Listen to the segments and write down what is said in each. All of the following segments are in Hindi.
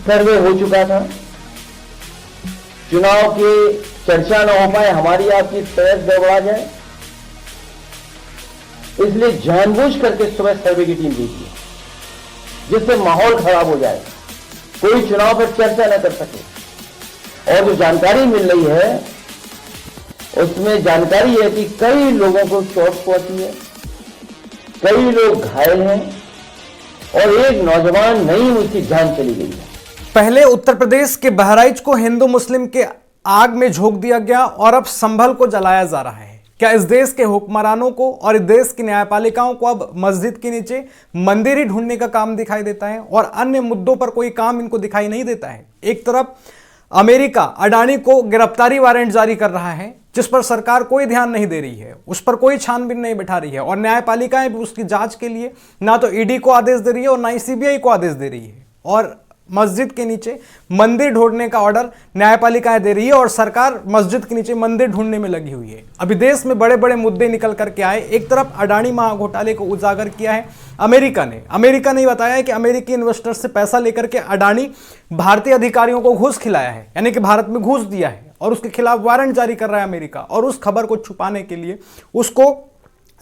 सर्वे हो चुका था, चुनाव की चर्चा न हो पाए, हमारी आपकी तैयारी गड़बड़ा जाए, इसलिए जानबूझ करके सुबह सर्वे की टीम भेजी जिससे माहौल खराब हो जाए, कोई चुनाव पर चर्चा न कर सके। और जो जानकारी मिल रही है उसमें जानकारी है कि कई लोगों को चोट पहुंची है, कई लोग घायल हैं और एक नौजवान नहीं, उसकी जान चली गई है। पहले उत्तर प्रदेश के बहराइच को हिंदू मुस्लिम के आग में झोंक दिया गया और अब संभल को जलाया जा रहा है। क्या इस देश के हुक्मरानों को और इस देश की न्यायपालिकाओं को अब मस्जिद के नीचे मंदिर ही ढूंढने का काम दिखाई देता है और अन्य मुद्दों पर कोई काम इनको दिखाई नहीं देता है? एक तरफ अमेरिका अडानी को गिरफ्तारी वारंट जारी कर रहा है जिस पर सरकार कोई ध्यान नहीं दे रही है, उस पर कोई छानबीन नहीं बैठा रही है और न्यायपालिकाएं भी उसकी जांच के लिए ना तो ईडी को आदेश दे रही है और ना ही सीबीआई को आदेश दे रही है। और मस्जिद के नीचे मंदिर ढूंढने का ऑर्डर न्यायपालिकाएं दे रही है और सरकार मस्जिद के नीचे मंदिर ढूंढने में लगी हुई है। अभी देश में बड़े बड़े मुद्दे निकल करके आए। एक तरफ अडानी महाघोटाले को उजागर किया है अमेरिका ने बताया है कि अमेरिकी इन्वेस्टर से पैसा लेकर के अडानी भारतीय अधिकारियों को घूस खिलाया है, यानी कि भारत में घूस दिया है और उसके खिलाफ वारंट जारी कर रहा है अमेरिका। और उस खबर को छुपाने के लिए, उसको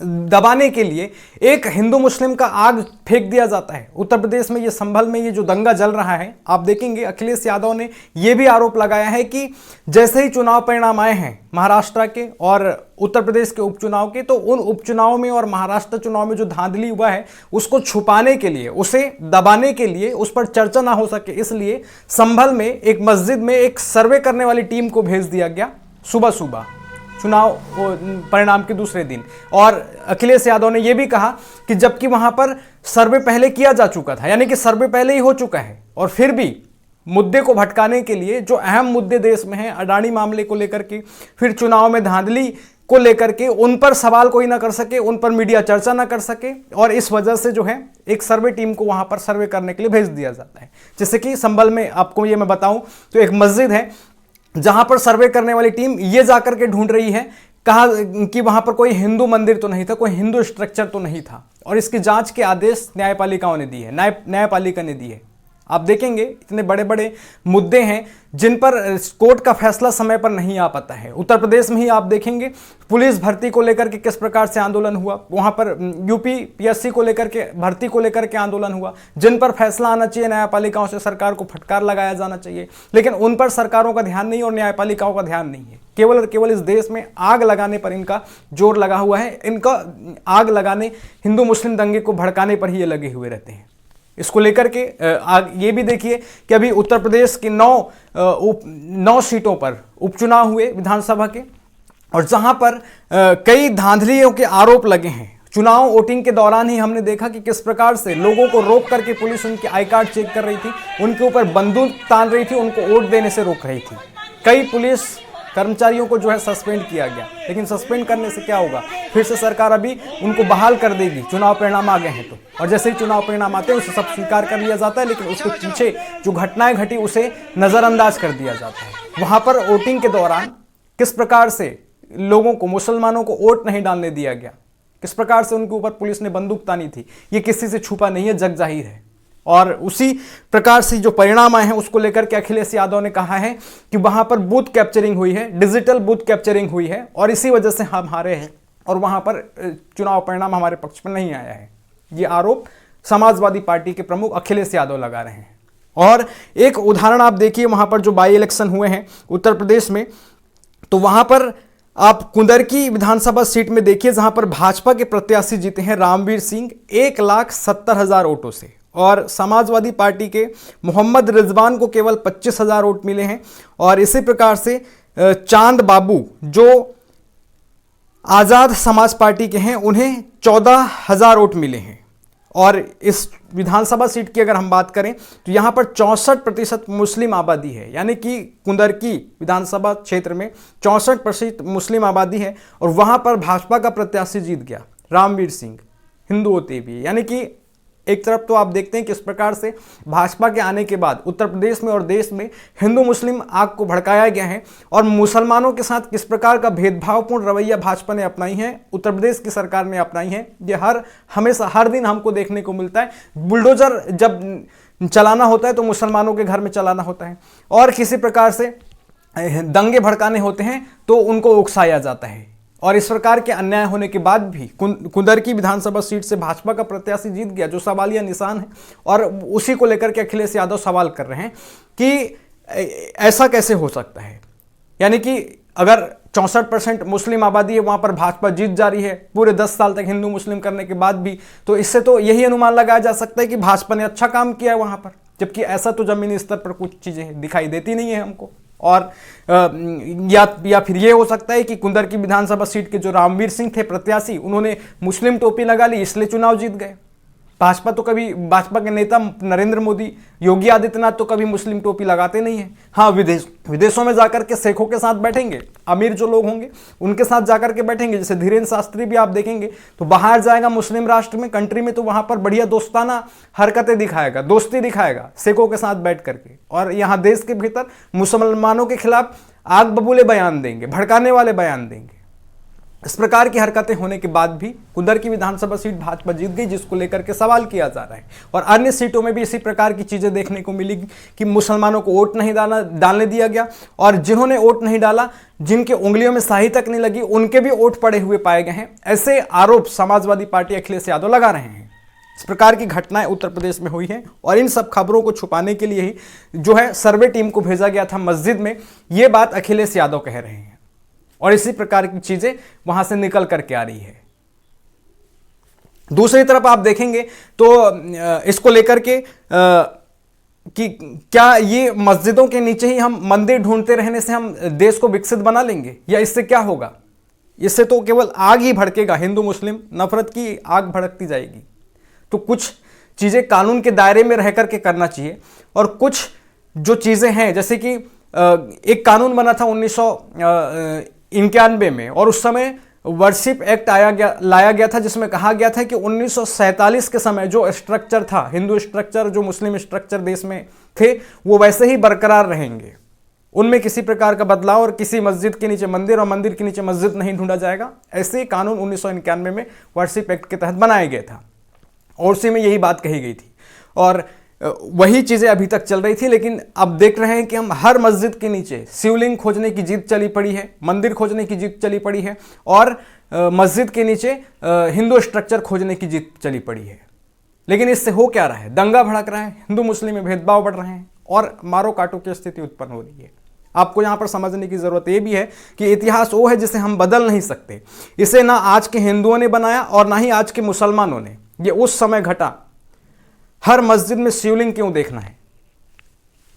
दबाने के लिए एक हिंदू मुस्लिम का आग फेंक दिया जाता है। उत्तर प्रदेश में ये संभल में ये जो दंगा जल रहा है, आप देखेंगे अखिलेश यादव ने ये भी आरोप लगाया है कि जैसे ही चुनाव परिणाम आए हैं महाराष्ट्र के और उत्तर प्रदेश के उपचुनाव के, तो उन उपचुनाव में और महाराष्ट्र चुनाव में जो धांधली हुआ है उसको छुपाने के लिए, उसे दबाने के लिए, उस पर चर्चा ना हो सके, इसलिए संभल में एक मस्जिद में एक सर्वे करने वाली टीम को भेज दिया गया सुबह सुबह चुनाव परिणाम के दूसरे दिन। और अखिलेश यादव ने यह भी कहा कि जबकि वहां पर सर्वे पहले किया जा चुका था, यानी कि सर्वे पहले ही हो चुका है, और फिर भी मुद्दे को भटकाने के लिए जो अहम मुद्दे देश में हैं, अडानी मामले को लेकर के, फिर चुनाव में धांधली को लेकर के, उन पर सवाल कोई ना कर सके, उन पर मीडिया चर्चा ना कर सके, और इस वजह से जो है एक सर्वे टीम को वहां पर सर्वे करने के लिए भेज दिया जाता है। जैसे कि संभल में आपको ये मैं बताऊं तो एक मस्जिद है जहां पर सर्वे करने वाली टीम ये जाकर के ढूंढ रही है, कहा कि वहां पर कोई हिंदू मंदिर तो नहीं था, कोई हिंदू स्ट्रक्चर तो नहीं था, और इसकी जांच के आदेश न्यायपालिकाओं ने दिए, न्यायपालिका ने दिए। आप देखेंगे इतने बड़े बड़े मुद्दे हैं जिन पर कोर्ट का फैसला समय पर नहीं आ पाता है। उत्तर प्रदेश में ही आप देखेंगे पुलिस भर्ती को लेकर के किस प्रकार से आंदोलन हुआ, वहां पर यूपी पीएससी को लेकर के, भर्ती को लेकर के आंदोलन हुआ, जिन पर फैसला आना चाहिए, न्यायपालिकाओं से सरकार को फटकार लगाया जाना चाहिए, लेकिन उन पर सरकारों का ध्यान नहीं और न्यायपालिकाओं का ध्यान नहीं है। केवल और केवल इस देश में आग लगाने पर इनका जोर लगा हुआ है, इनका आग लगाने, हिंदू मुस्लिम दंगे को भड़काने पर ही ये लगे हुए रहते हैं। इसको लेकर के ये भी देखिए कि अभी उत्तर प्रदेश की 9 सीटों पर उपचुनाव हुए विधानसभा के, और जहां पर कई धांधलियों के आरोप लगे हैं। चुनाव वोटिंग के दौरान ही हमने देखा कि किस प्रकार से लोगों को रोक करके पुलिस उनके आई कार्ड चेक कर रही थी, उनके ऊपर बंदूक तान रही थी, उनको वोट देने से रोक रही थी। कई पुलिस कर्मचारियों को जो है सस्पेंड किया गया, लेकिन सस्पेंड करने से क्या होगा, फिर से सरकार अभी उनको बहाल कर देगी, चुनाव परिणाम आ गए हैं तो। और जैसे ही चुनाव परिणाम आते हैं उसे सब स्वीकार कर लिया जाता है, लेकिन उसके पीछे जो घटनाएं घटी उसे नजरअंदाज कर दिया जाता है। वहां पर वोटिंग के दौरान किस प्रकार से लोगों को, मुसलमानों को वोट नहीं डालने दिया गया, किस प्रकार से उनके ऊपर पुलिस ने बंदूक तानी थी, ये किसी से छुपा नहीं है, जग जाहिर है। और उसी प्रकार से जो परिणाम आए हैं उसको लेकर के अखिलेश यादव ने कहा है कि वहां पर बूथ कैप्चरिंग हुई है, डिजिटल बूथ कैप्चरिंग हुई है, और इसी वजह से हम हारे हैं और वहां पर चुनाव परिणाम हमारे पक्ष में नहीं आया है। ये आरोप समाजवादी पार्टी के प्रमुख अखिलेश यादव लगा रहे हैं। और एक उदाहरण आप देखिए, वहां पर जो बाई इलेक्शन हुए हैं उत्तर प्रदेश में, तो वहां पर आप कुंदरकी विधानसभा सीट में देखिए जहां पर भाजपा के प्रत्याशी जीते हैं रामवीर सिंह 1,70,000 वोटों से, और समाजवादी पार्टी के मोहम्मद रिजवान को केवल 25,000 वोट मिले हैं। और इसी प्रकार से चांद बाबू जो आज़ाद समाज पार्टी के हैं उन्हें 14,000 वोट मिले हैं। और इस विधानसभा सीट की अगर हम बात करें तो यहाँ पर 64% मुस्लिम आबादी है, यानी कि कुंदरकी विधानसभा क्षेत्र में 64% मुस्लिम आबादी है, और वहाँ पर भाजपा का प्रत्याशी जीत गया रामवीर सिंह, हिंदू होते भी। यानी कि एक तरफ तो आप देखते हैं किस प्रकार से भाजपा के आने के बाद उत्तर प्रदेश में और देश में हिंदू मुस्लिम आग को भड़काया गया है, और मुसलमानों के साथ किस प्रकार का भेदभावपूर्ण रवैया भाजपा ने अपनाई है, उत्तर प्रदेश की सरकार ने अपनाई है। ये हमेशा हर दिन हमको देखने को मिलता है। बुलडोजर जब चलाना होता है तो मुसलमानों के घर में चलाना होता है, और किसी प्रकार से दंगे भड़काने होते हैं तो उनको उकसाया जाता है। और इस प्रकार के अन्याय होने के बाद भी कुंदर की विधानसभा सीट से भाजपा का प्रत्याशी जीत गया, जो सवालिया निशान है। और उसी को लेकर के अखिलेश यादव सवाल कर रहे हैं कि ऐसा कैसे हो सकता है, यानी कि अगर 64% मुस्लिम आबादी है वहां पर भाजपा जीत जा रही है पूरे 10 साल तक हिंदू मुस्लिम करने के बाद भी, तो इससे तो यही अनुमान लगाया जा सकता है कि भाजपा ने अच्छा काम किया है वहां पर, जबकि ऐसा तो जमीनी स्तर पर कुछ चीजें दिखाई देती नहीं है हमको। और या फिर ये हो सकता है कि कुंदर की विधानसभा सीट के जो रामवीर सिंह थे प्रत्याशी, उन्होंने मुस्लिम टोपी लगा ली इसलिए चुनाव जीत गए। भाजपा के नेता नरेंद्र मोदी, योगी आदित्यनाथ तो कभी मुस्लिम टोपी लगाते नहीं है। हाँ, विदेशों में जाकर के शेखों के साथ बैठेंगे, अमीर जो लोग होंगे उनके साथ जाकर के बैठेंगे, जैसे धीरेन्द्र शास्त्री भी आप देखेंगे तो बाहर जाएगा मुस्लिम राष्ट्र में, कंट्री में, तो वहां पर बढ़िया दोस्ताना हरकतें दिखाएगा, दोस्ती दिखाएगा शेखों के साथ बैठ करके, और यहाँ देश के भीतर मुसलमानों के खिलाफ आग बबूले बयान देंगे, भड़काने वाले बयान देंगे। इस प्रकार की हरकतें होने के बाद भी कुंदर की विधानसभा सीट भाजपा जीत गई, जिसको लेकर के सवाल किया जा रहा है। और अन्य सीटों में भी इसी प्रकार की चीजें देखने को मिली कि मुसलमानों को वोट नहीं डालने दिया गया, और जिन्होंने वोट नहीं डाला, जिनके उंगलियों में स्याही तक नहीं लगी, उनके भी वोट पड़े हुए पाए गए हैं। ऐसे आरोप समाजवादी पार्टी अखिलेश यादव लगा रहे हैं। इस प्रकार की घटनाएं उत्तर प्रदेश में हुई हैं, और इन सब खबरों को छुपाने के लिए ही जो है सर्वे टीम को भेजा गया था मस्जिद में, ये बात अखिलेश यादव कह रहे हैं, और इसी प्रकार की चीजें वहां से निकल करके आ रही है। दूसरी तरफ आप देखेंगे तो इसको लेकर के कि क्या ये मस्जिदों के नीचे ही हम मंदिर ढूंढते रहने से हम देश को विकसित बना लेंगे, या इससे क्या होगा? इससे तो केवल आग ही भड़केगा, हिंदू मुस्लिम नफरत की आग भड़कती जाएगी। तो कुछ चीजें कानून के दायरे में रह करके करना चाहिए, और कुछ जो चीजें हैं, जैसे कि एक कानून बना था 1991 में, और उस समय वर्शिप एक्ट लाया गया था, जिसमें कहा गया था कि 1947 के समय जो स्ट्रक्चर था, हिंदू स्ट्रक्चर, जो मुस्लिम स्ट्रक्चर देश में थे, वो वैसे ही बरकरार रहेंगे, उनमें किसी प्रकार का बदलाव, और किसी मस्जिद के नीचे मंदिर और मंदिर के नीचे मस्जिद नहीं ढूंढा जाएगा। ऐसे कानून 1991 में वर्शिप एक्ट के तहत बनाया गया था, और उसी में यही बात कही गई थी, और वही चीजें अभी तक चल रही थी। लेकिन अब देख रहे हैं कि हम हर मस्जिद के नीचे शिवलिंग खोजने की जिद चली पड़ी है, मंदिर खोजने की जिद चली पड़ी है, और मस्जिद के नीचे हिंदू स्ट्रक्चर खोजने की जिद चली पड़ी है। लेकिन इससे हो क्या रहा है? दंगा भड़क रहा है, हिंदू मुस्लिम में भेदभाव बढ़ रहे हैं, और मारो काटो की स्थिति उत्पन्न हो रही है। आपको यहां पर समझने की जरूरत यह भी है कि इतिहास वो है जिसे हम बदल नहीं सकते। इसे ना आज के हिंदुओं ने बनाया और ना ही आज के मुसलमानों ने, ये उस समय घटा। हर मस्जिद में शिवलिंग क्यों देखना है?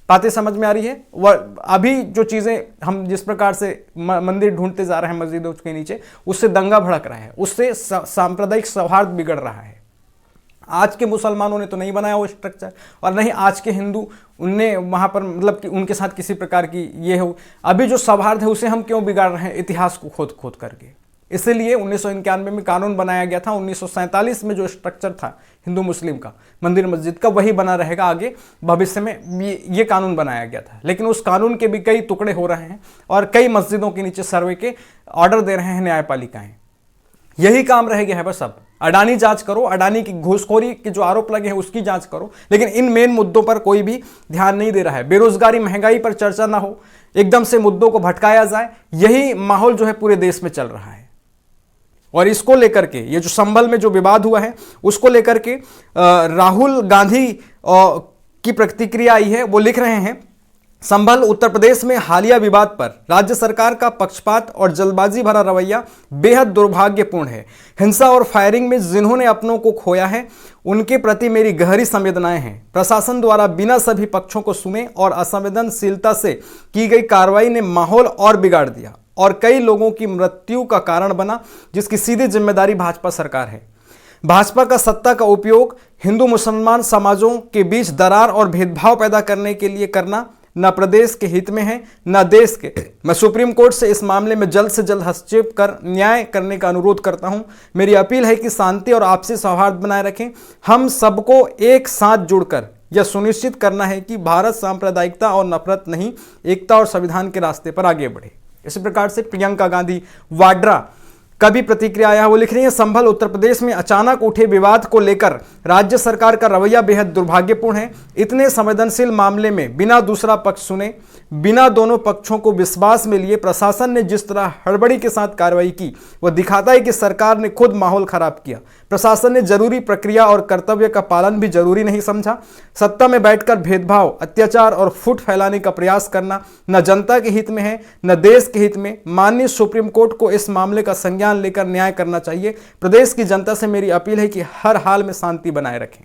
बातें समझ में आ रही है? वह अभी जो चीजें हम जिस प्रकार से मंदिर ढूंढते जा रहे हैं मस्जिदों के नीचे, उससे दंगा भड़क रहा है, उससे सांप्रदायिक सौहार्द बिगड़ रहा है। आज के मुसलमानों ने तो नहीं बनाया वो स्ट्रक्चर, और नहीं आज के हिंदू उनने वहां पर मतलब कि उनके साथ किसी प्रकार की ये हो। अभी जो सौहार्द है उसे हम क्यों बिगाड़ रहे हैं इतिहास को खोद खोद करके? इसलिए 1991 में कानून बनाया गया था। 1947 में जो स्ट्रक्चर था हिंदू मुस्लिम का, मंदिर मस्जिद का, वही बना रहेगा आगे भविष्य में। ये कानून बनाया गया था, लेकिन उस कानून के भी कई टुकड़े हो रहे हैं, और कई मस्जिदों के नीचे सर्वे के ऑर्डर दे रहे हैं न्यायपालिकाएं। यही काम रह गया है बस। अब अडानी जांच करो, अडानी की घूसखोरी के जो आरोप लगे हैं उसकी जांच करो, लेकिन इन मेन मुद्दों पर कोई भी ध्यान नहीं दे रहा है। बेरोजगारी, महंगाई पर चर्चा ना हो, एकदम से मुद्दों को भटकाया जाए, यही माहौल जो है पूरे देश में चल रहा है। और इसको लेकर के ये जो संभल में जो विवाद हुआ है उसको लेकर के राहुल गांधी की प्रतिक्रिया आई है। वो लिख रहे हैं, संभल उत्तर प्रदेश में हालिया विवाद पर राज्य सरकार का पक्षपात और जल्दबाजी भरा रवैया बेहद दुर्भाग्यपूर्ण है। हिंसा और फायरिंग में जिन्होंने अपनों को खोया है उनके प्रति मेरी गहरी संवेदनाएं हैं। प्रशासन द्वारा बिना सभी पक्षों को सुने और असंवेदनशीलता से की गई कार्रवाई ने माहौल और बिगाड़ दिया और कई लोगों की मृत्यु का कारण बना, जिसकी सीधी जिम्मेदारी भाजपा सरकार है। भाजपा का सत्ता का उपयोग हिंदू मुसलमान समाजों के बीच दरार और भेदभाव पैदा करने के लिए करना न प्रदेश के हित में है न देश के। मैं सुप्रीम कोर्ट से इस मामले में जल्द से जल्द हस्तक्षेप कर न्याय करने का अनुरोध करता हूं। मेरी अपील है कि शांति और आपसी सौहार्द बनाए रखें। हम सबको एक साथ जुड़कर यह सुनिश्चित करना है कि भारत सांप्रदायिकता और नफरत नहीं, एकता और संविधान के रास्ते पर आगे बढ़े। इसी प्रकार से प्रियंका गांधी वाड्रा भी प्रतिक्रिया आया है। वो लिख रही है, संभल उत्तर प्रदेश में अचानक उठे विवाद को लेकर राज्य सरकार का रवैया बेहद दुर्भाग्यपूर्ण है। इतने संवेदनशील मामले में बिना दूसरा पक्ष सुने, बिना दोनों पक्षों को विश्वास में लिए प्रशासन ने जिस तरह हड़बड़ी के साथ कार्रवाई की, वह दिखाता है कि सरकार ने खुद माहौल खराब किया। प्रशासन ने जरूरी प्रक्रिया और कर्तव्य का पालन भी जरूरी नहीं समझा। सत्ता में बैठकर भेदभाव, अत्याचार और फूट फैलाने का प्रयास करना न जनता के हित में है, न देश के हित में। माननीय सुप्रीम कोर्ट को इस मामले का संज्ञान लेकर न्याय करना चाहिए। प्रदेश की जनता से मेरी अपील है कि हर हाल में शांति बनाए रखें।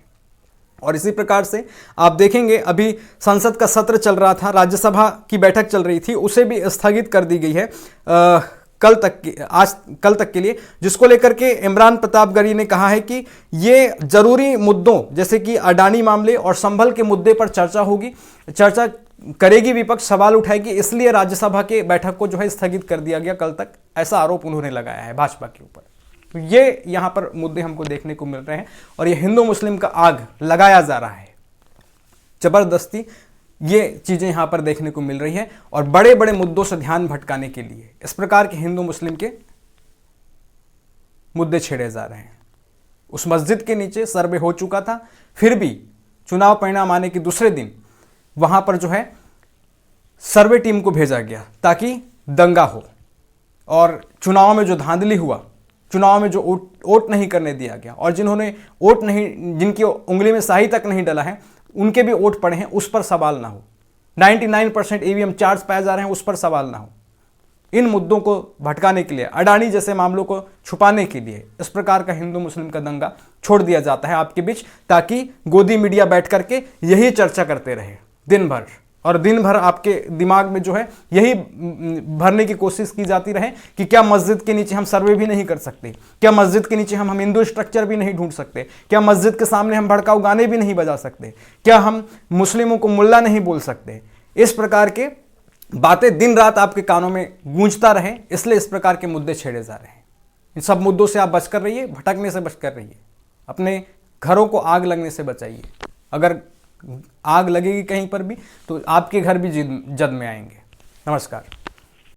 और इसी प्रकार से आप देखेंगे, अभी संसद का सत्र चल रहा था, राज्यसभा की बैठक चल रही थी, उसे भी स्थगित कर दी गई है कल तक के लिए, जिसको लेकर के इमरान प्रतापगढ़ी ने कहा है कि ये जरूरी मुद्दों जैसे कि अडानी मामले और संभल के मुद्दे पर चर्चा होगी, चर्चा करेगी विपक्ष, सवाल उठाएगी, इसलिए राज्यसभा के बैठक को जो है स्थगित कर दिया गया कल तक, ऐसा आरोप उन्होंने लगाया है भाजपा के ऊपर। तो ये यहां पर मुद्दे हमको देखने को मिल रहे हैं और ये हिंदू मुस्लिम का आग लगाया जा रहा है जबरदस्ती, ये चीजें यहां पर देखने को मिल रही है। और बड़े बड़े मुद्दों से ध्यान भटकाने के लिए इस प्रकार के हिंदू मुस्लिम के मुद्दे छेड़े जा रहे हैं। उस मस्जिद के नीचे सर्वे हो चुका था, फिर भी चुनाव परिणाम आने के दूसरे दिन वहां पर जो है सर्वे टीम को भेजा गया ताकि दंगा हो, और चुनाव में जो धांधली हुआ, चुनाव में जो वोट नहीं करने दिया गया, और जिन्होंने वोट नहीं, जिनकी उंगली में स्याही तक नहीं डला है, उनके भी वोट पड़े हैं, उस पर सवाल ना हो। 99% ईवीएम चार्ज पाए जा रहे हैं, उस पर सवाल ना हो। इन मुद्दों को भटकाने के लिए, अडानी जैसे मामलों को छुपाने के लिए इस प्रकार का हिंदू मुस्लिम का दंगा छोड़ दिया जाता है आपके बीच, ताकि गोदी मीडिया बैठ करके यही चर्चा करते रहे दिन भर, और दिन भर आपके दिमाग में जो है यही भरने की कोशिश की जाती रहे कि क्या मस्जिद के नीचे हम सर्वे भी नहीं कर सकते, क्या मस्जिद के नीचे हम हिंदू स्ट्रक्चर भी नहीं ढूंढ सकते, क्या मस्जिद के सामने हम भड़काऊ गाने भी नहीं बजा सकते, क्या हम मुस्लिमों को मुल्ला नहीं बोल सकते। इस प्रकार के बातें दिन रात आपके कानों में गूंजता रहे, इसलिए इस प्रकार के मुद्दे छेड़े जा रहे हैं। इन सब मुद्दों से आप बचकर रहिए, भटकने से बचकर रहिए, अपने घरों को आग लगने से बचाइए। अगर आग लगेगी कहीं पर भी तो आपके घर भी जद में आएंगे। नमस्कार।